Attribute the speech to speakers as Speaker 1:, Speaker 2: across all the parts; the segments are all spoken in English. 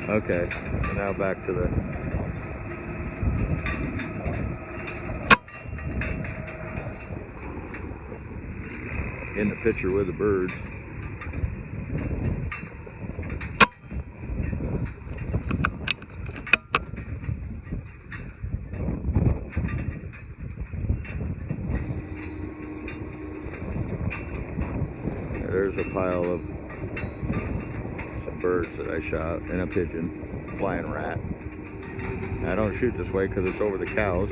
Speaker 1: Okay, so now back to the in the picture with the birds. There's a pile of some birds that I shot and a pigeon, flying rat. I don't shoot this way because it's over the cows.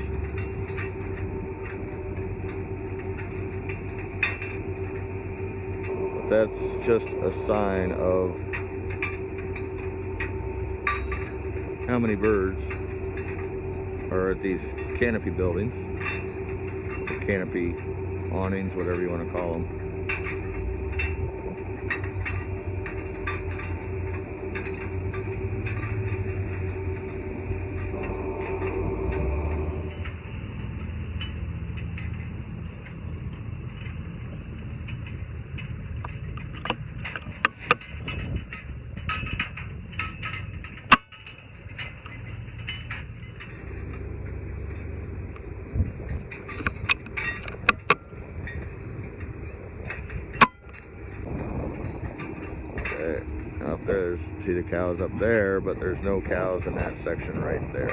Speaker 1: But that's just a sign of how many birds are at these canopy buildings, or canopy awnings, whatever you want to call them. Up there's, see the cows up there, but there's no cows in that section right there.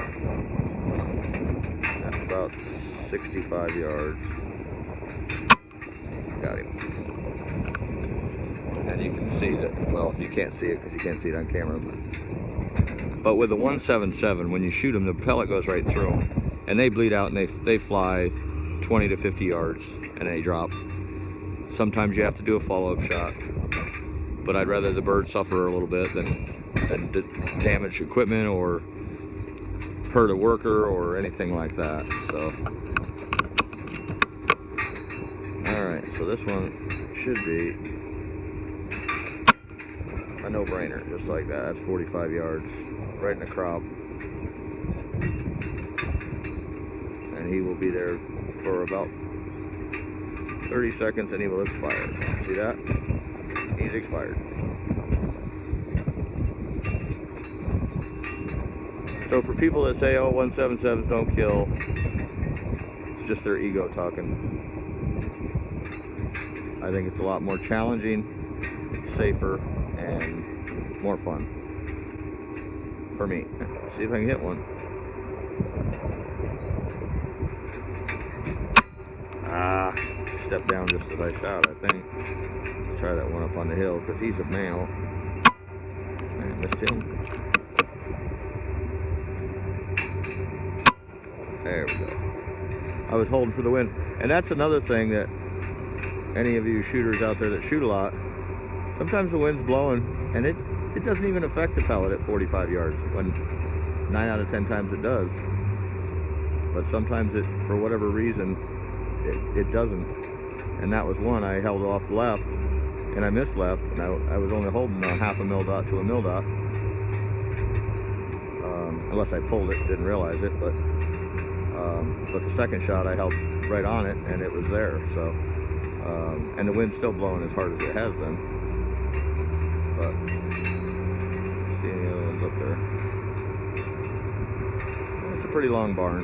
Speaker 1: That's about 65 yards. Got him. And you can see that, well, you can't see it because you can't see it on camera. But with the 177, when you shoot them, the pellet goes right through them. And they bleed out and they fly 20 to 50 yards and they drop. Sometimes you have to do a follow-up shot. But I'd rather the bird suffer a little bit than damage equipment or hurt a worker or anything like that. So, all right, so this one should be a no-brainer, just like that. That's 45 yards, right in the crop. And he will be there for about 30 seconds and he will expire. See that? He's expired. So for people that say, oh, 177s don't kill, it's just their ego talking. I think it's a lot more challenging, safer, and more fun for me. See if I can hit one. Ah, stepped down just as I shot, I think. Try that one up on the hill because he's a male. I missed him. There we go. I was holding for the wind. And that's another thing that any of you shooters out there that shoot a lot, sometimes the wind's blowing and it doesn't even affect the pellet at 45 yards, when 9 out of 10 times it does. But sometimes it, for whatever reason, it doesn't. And that was one. I held off left and I missed left, and I was only holding a half a mil dot to a mil dot, unless I pulled it, didn't realize it, but the second shot I held right on it and it was there. So and the wind's still blowing as hard as it has been, but see any other ones up there. It's a pretty long barn.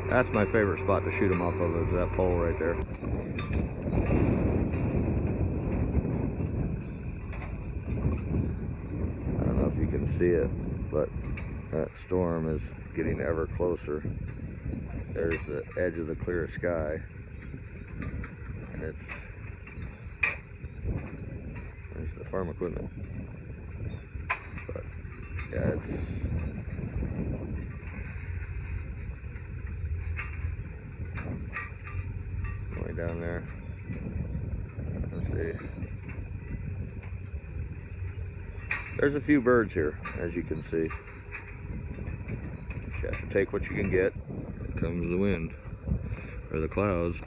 Speaker 1: That's my favorite spot to shoot them off of, is that pole right there. If you can see it, but that storm is getting ever closer. There's the edge of the clear sky, and there's the farm equipment. But yeah, it's going down there. Let's see. There's a few birds here, as you can see. You have to take what you can get. Here comes the wind, or the clouds.